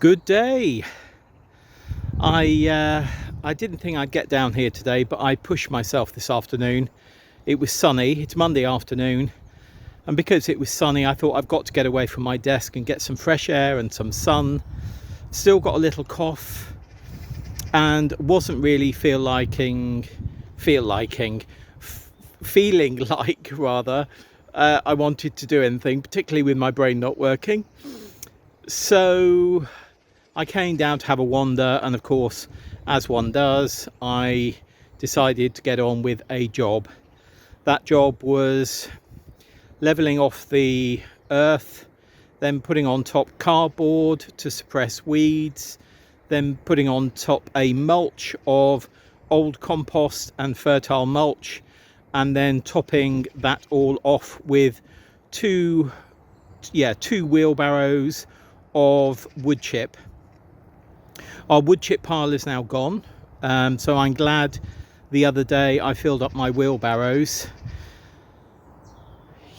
Good day. I didn't think I'd get down here today, but I pushed myself this afternoon. It was sunny. It's Monday afternoon, and because it was sunny, I thought I've got to get away from my desk and get some fresh air and some sun. Still got a little cough, and wasn't really feeling like I wanted to do anything, particularly with my brain not working. So I came down to have a wander, and of course, as one does, I decided to get on with a job. That job was levelling off the earth, then putting on top cardboard to suppress weeds, then putting on top a mulch of old compost and fertile mulch, and then topping that all off with two wheelbarrows of wood chip. Our wood chip pile is now gone, so I'm glad the other day I filled up my wheelbarrows.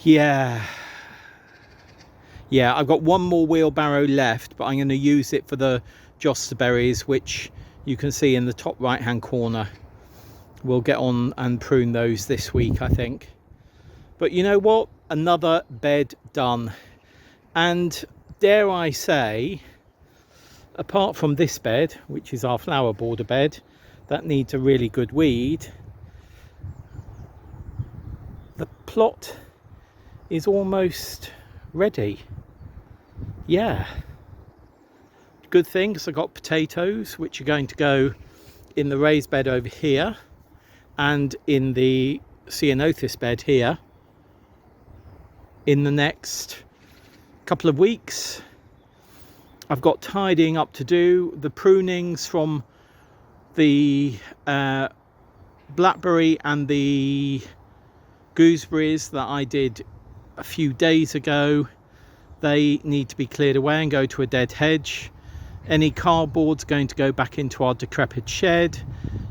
Yeah, I've got one more wheelbarrow left, but I'm going to use it for the josterberries, which you can see in the top right hand corner. We'll get on and prune those this week, I think. But you know what? Another bed done. And dare I say, apart from this bed, which is our flower border bed, that needs a really good weed, the plot is almost ready. Yeah. Good thing, because I got potatoes, which are going to go in the raised bed over here and in the ceanothus bed here in the next couple of weeks. I've got tidying up to do, the prunings from the blackberry and the gooseberries that I did a few days ago. They need to be cleared away and go to a dead hedge. Any cardboard's going to go back into our decrepit shed.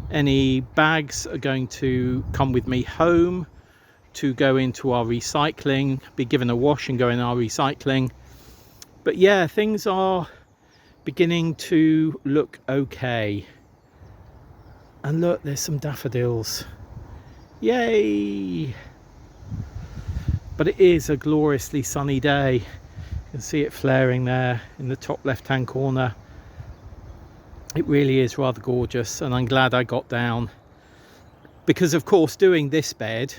Any bags are going to come with me home to go into our recycling, be given a wash and go in our recycling. But yeah, things are beginning to look okay. And look, there's some daffodils. Yay! But it is a gloriously sunny day. You can see it flaring there in the top left hand corner. It really is rather gorgeous, and I'm glad I got down, because of course doing this bed,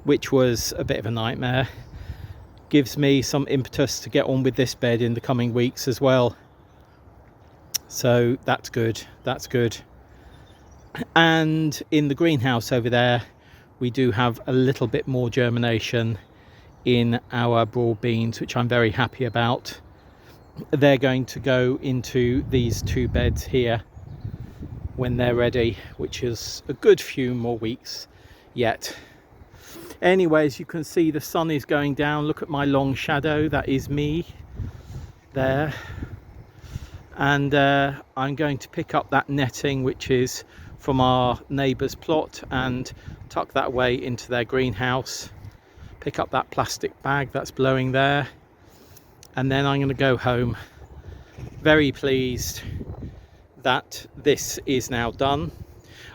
which was a bit of a nightmare, gives me some impetus to get on with this bed in the coming weeks as well. So that's good. And in the greenhouse over there, we do have a little bit more germination in our broad beans, which I'm very happy about. They're going to go into these two beds here when they're ready, which is a good few more weeks yet. Anyways, you can see the sun is going down. Look at my long shadow. That is me there. And I'm going to pick up that netting, which is from our neighbour's plot, and tuck that away into their greenhouse. Pick up that plastic bag that's blowing there, and then I'm going to go home. Very pleased that this is now done.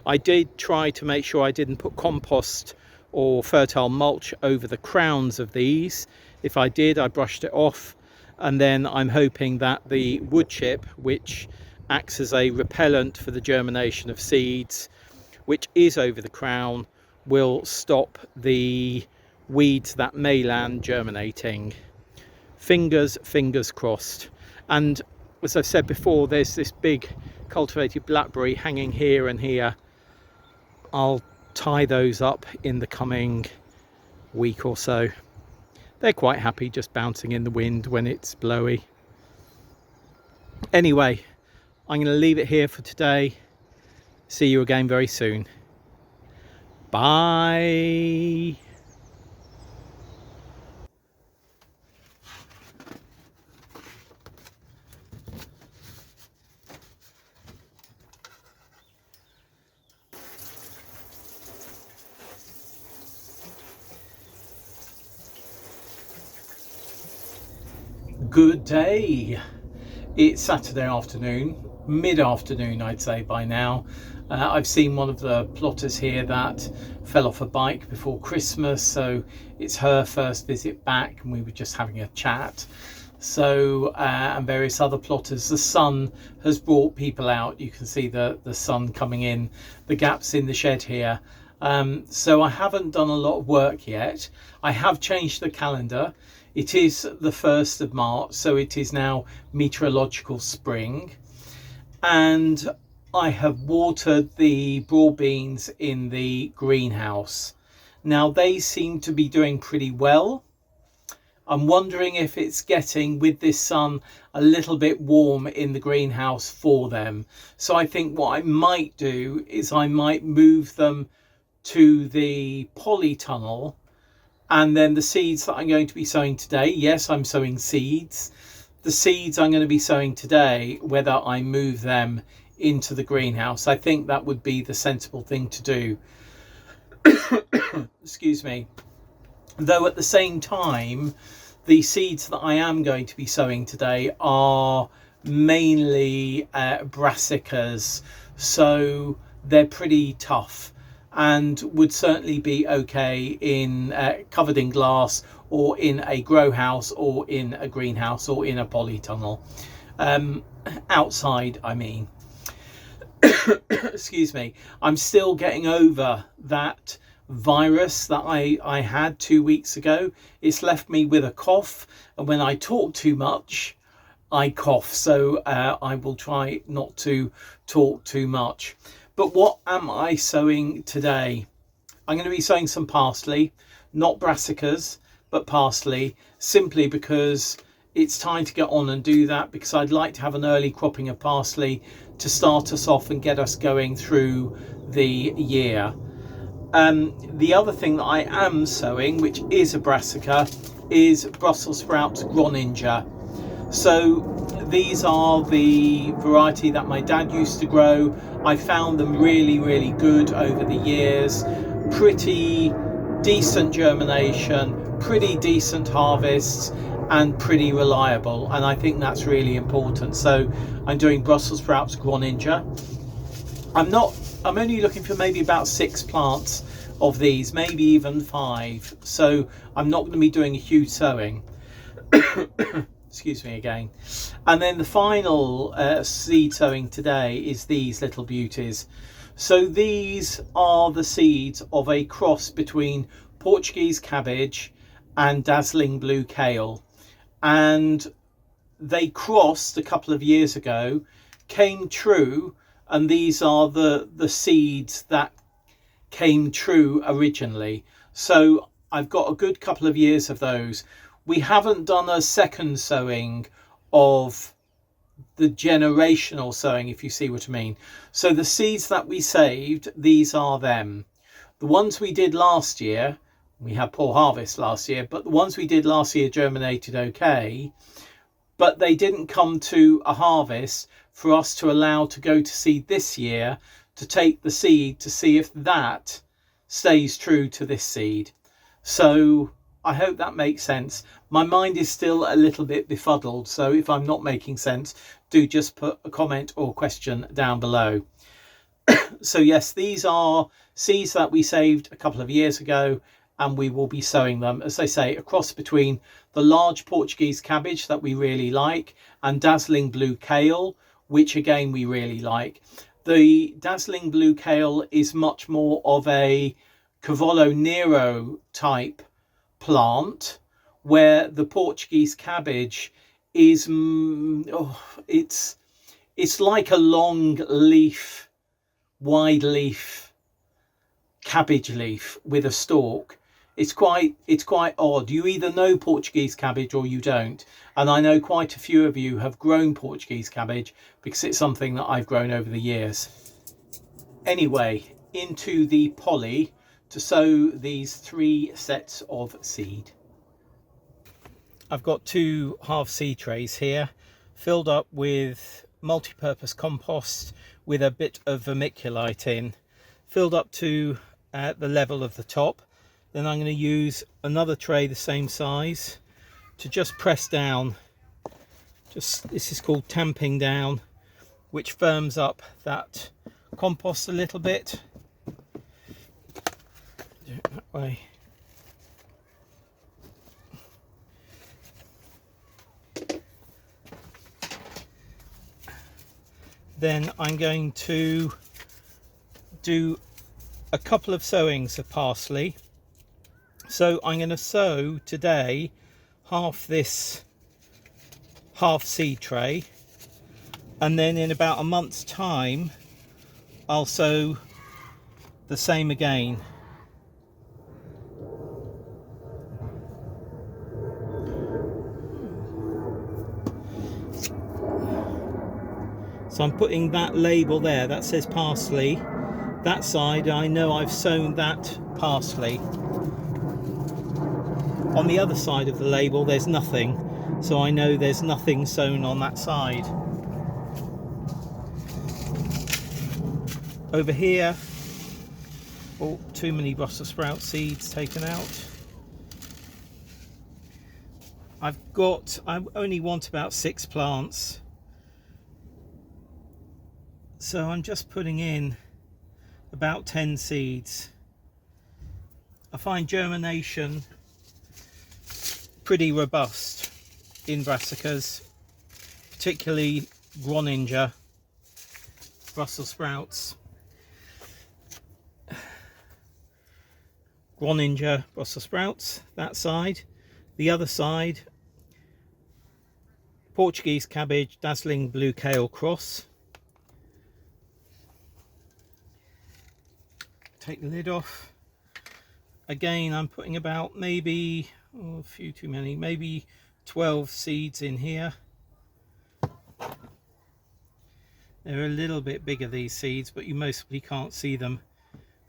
I did try to make sure I didn't put compost or fertile mulch over the crowns of these. If I did, I brushed it off, and then I'm hoping that the wood chip, which acts as a repellent for the germination of seeds, which is over the crown, will stop the weeds that may land germinating. Fingers crossed. And as I've said before, there's this big cultivated blackberry hanging here and here. I'll tie those up in the coming week or so. They're quite happy just bouncing in the wind when it's blowy. Anyway, I'm going to leave it here for today. See you again very soon. Bye. Good day. It's Saturday afternoon, mid-afternoon I'd say by now. I've seen one of the plotters here that fell off a bike before Christmas, so it's her first visit back and we were just having a chat. So and various other plotters. The sun has brought people out. You can see the sun coming in, the gaps in the shed here. So I haven't done a lot of work yet. I have changed the calendar. It is the 1st of March, so it is now meteorological spring. And I have watered the broad beans in the greenhouse. Now they seem to be doing pretty well. I'm wondering if it's getting, with this sun, a little bit warm in the greenhouse for them. So I think what I might do is I might move them to the polytunnel, and then the seeds that I'm going to be sowing today, yes, I'm sowing seeds. The seeds I'm going to be sowing today, whether I move them into the greenhouse, I think that would be the sensible thing to do. Excuse me. Though at the same time, the seeds that I am going to be sowing today are mainly Brassicas, so they're pretty tough and would certainly be okay in covered in glass, or in a grow house, or in a greenhouse, or in a polytunnel. Outside, I mean. Excuse me. I'm still getting over that virus that I had 2 weeks ago. It's left me with a cough, and when I talk too much I cough, so I will try not to talk too much. But what am I sowing today? I'm going to be sowing some parsley, not brassicas, but parsley, simply because it's time to get on and do that, because I'd like to have an early cropping of parsley to start us off and get us going through the year. The other thing that I am sowing, which is a brassica, is Brussels sprouts Groninger. So these are the variety that my dad used to grow. I found them really good over the years. Pretty decent germination, pretty decent harvests, and pretty reliable, and I think that's really important. So I'm doing Brussels sprouts Groninger. I'm only looking for maybe about 6 plants of these, maybe even 5, so I'm not going to be doing a huge sowing. Excuse me again. And then the final seed sowing today is these little beauties. So these are the seeds of a cross between Portuguese cabbage and Dazzling blue kale, and they crossed a couple of years ago, came true, and these are the seeds that came true originally. So I've got a good couple of years of those. We haven't done a second sowing of the generational sowing, if you see what I mean. So the seeds that we saved, these are them. The ones we did last year, we had poor harvest last year, but the ones we did last year germinated okay, but they didn't come to a harvest for us to allow to go to seed this year, to take the seed to see if that stays true to this seed. So I hope that makes sense. My mind is still a little bit befuddled, so if I'm not making sense, do just put a comment or question down below. So yes, these are seeds that we saved a couple of years ago, and we will be sowing them, as I say, a cross between the large Portuguese cabbage that we really like and Dazzling blue kale, which again we really like. The Dazzling blue kale is much more of a Cavallo Nero type plant, where the Portuguese cabbage is it's like a long leaf, wide leaf cabbage leaf with a stalk. It's quite odd. You either know Portuguese cabbage or you don't, and I know quite a few of you have grown Portuguese cabbage because it's something that I've grown over the years. Anyway, into the poly to sow these 3 sets of seed. I've got 2 half seed trays here filled up with multi-purpose compost with a bit of vermiculite in, filled up to the level of the top. Then I'm going to use another tray the same size to just press down this is called tamping down, which firms up that compost a little bit. Do it that way. Then I'm going to do a couple of sowings of parsley. So I'm going to sow today half this half seed tray, and then in about a month's time I'll sow the same again. So I'm putting that label there that says parsley. That side I know I've sown that parsley. On the other side of the label there's nothing, so I know there's nothing sown on that side. Over here, oh, too many Brussels sprout seeds taken out. I only want about 6 plants, so I'm just putting in about 10 seeds. I find germination pretty robust in Brassicas, particularly Groninger Brussels sprouts. Groninger Brussels sprouts, that side. The other side, Portuguese cabbage, Dazzling blue kale cross. Take the lid off. Again, I'm putting about maybe, oh, a few too many, maybe 12 seeds in here. They're a little bit bigger, these seeds, but you mostly can't see them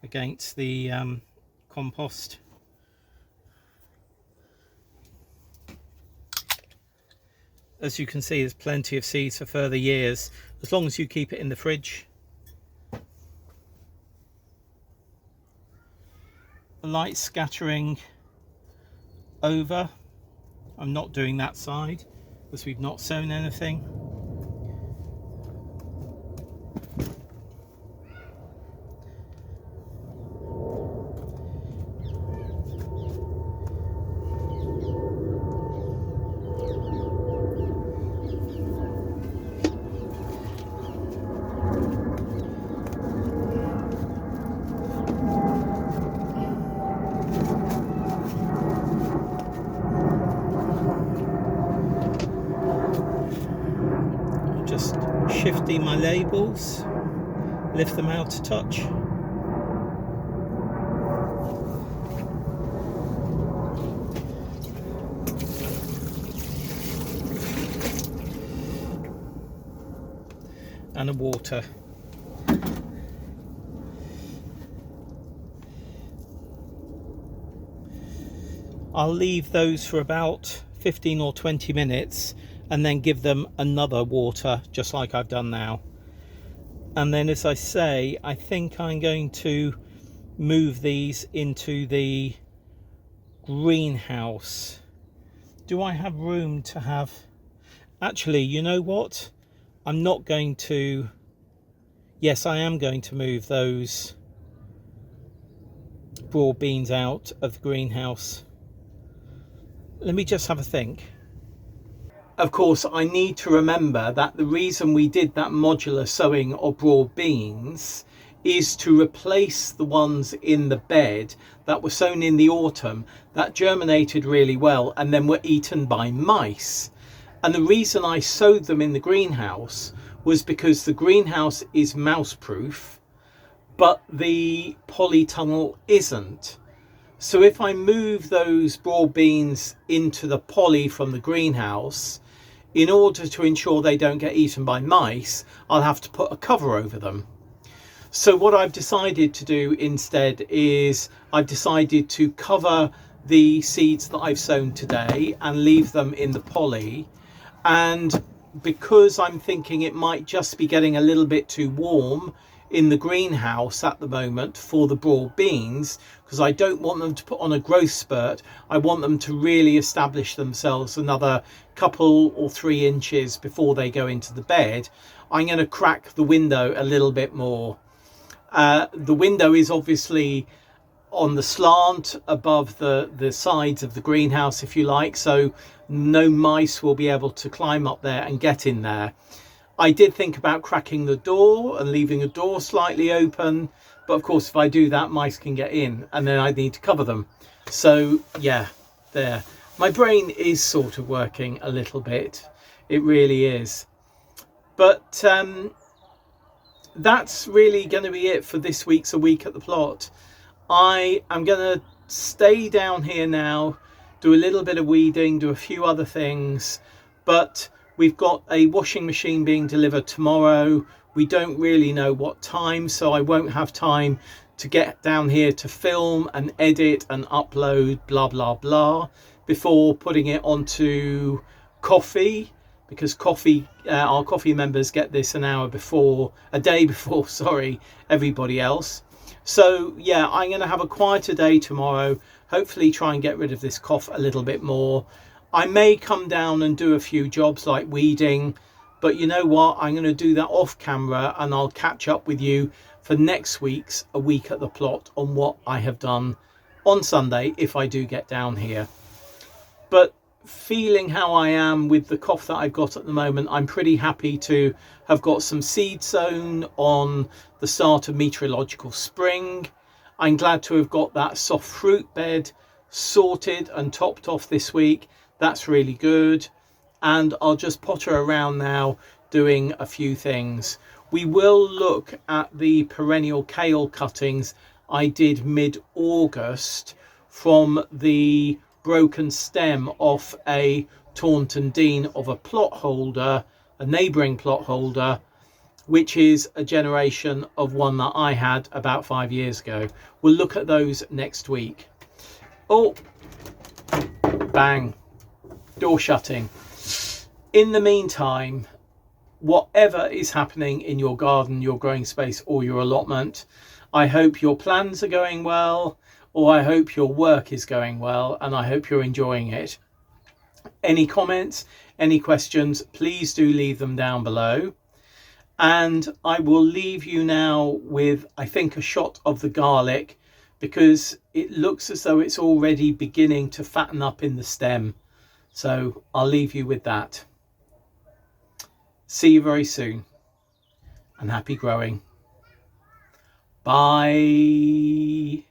against the compost. As you can see, there's plenty of seeds for further years, as long as you keep it in the fridge. A light scattering over. I'm not doing that side because we've not sown anything. Just shifting my labels, lift them out a touch. And a water. I'll leave those for about 15 or 20 minutes and then give them another water, just like I've done now. And then, as I say, I think I'm going to move these into the greenhouse. Do I have room to have... Actually, you know what? I'm not going to... Yes, I am going to move those broad beans out of the greenhouse. Let me just have a think. Of course, I need to remember that the reason we did that modular sowing of broad beans is to replace the ones in the bed that were sown in the autumn that germinated really well and then were eaten by mice. And the reason I sowed them in the greenhouse was because the greenhouse is mouse proof, but the polytunnel isn't. So if I move those broad beans into the poly from the greenhouse, in order to ensure they don't get eaten by mice, I'll have to put a cover over them. So what I've decided to do instead is I've decided to cover the seeds that I've sown today and leave them in the poly. And because I'm thinking it might just be getting a little bit too warm in the greenhouse at the moment for the broad beans, because I don't want them to put on a growth spurt. I want them to really establish themselves another couple or 3 inches before they go into the bed. I'm going to crack the window a little bit more. The window is obviously on the slant above the sides of the greenhouse, if you like, so no mice will be able to climb up there and get in there. I did think about cracking the door and leaving the door slightly open, but of course if I do that, mice can get in and then I need to cover them. So yeah, there. My brain is sort of working a little bit. It really is. But that's really going to be it for this week's A Week at the Plot. I am going to stay down here now, do a little bit of weeding, do a few other things, but we've got a washing machine being delivered tomorrow. We don't really know what time, so I won't have time to get down here to film and edit and upload blah blah blah before putting it onto coffee, because our coffee members get this a day before sorry, everybody else. So yeah, I'm going to have a quieter day tomorrow, hopefully try and get rid of this cough a little bit more. I may come down and do a few jobs like weeding, but you know what, I'm going to do that off camera and I'll catch up with you for next week's A Week at the Plot on what I have done on Sunday if I do get down here. But feeling how I am with the cough that I've got at the moment, I'm pretty happy to have got some seed sown on the start of meteorological spring. I'm glad to have got that soft fruit bed sorted and topped off this week. That's really good. And I'll just potter around now doing a few things. We will look at the perennial kale cuttings I did mid-August from the broken stem off a Taunton Dean of a plot holder, a neighbouring plot holder, which is a generation of one that I had about 5 years ago. We'll look at those next week. Oh, bang, door shutting. In the meantime, whatever is happening in your garden, your growing space or your allotment, I hope your plans are going well, or I hope your work is going well, and I hope you're enjoying it. Any comments, any questions, please do leave them down below. And I will leave you now with, I think, a shot of the garlic, because it looks as though it's already beginning to fatten up in the stem. So I'll leave you with that. See you very soon, and happy growing. Bye.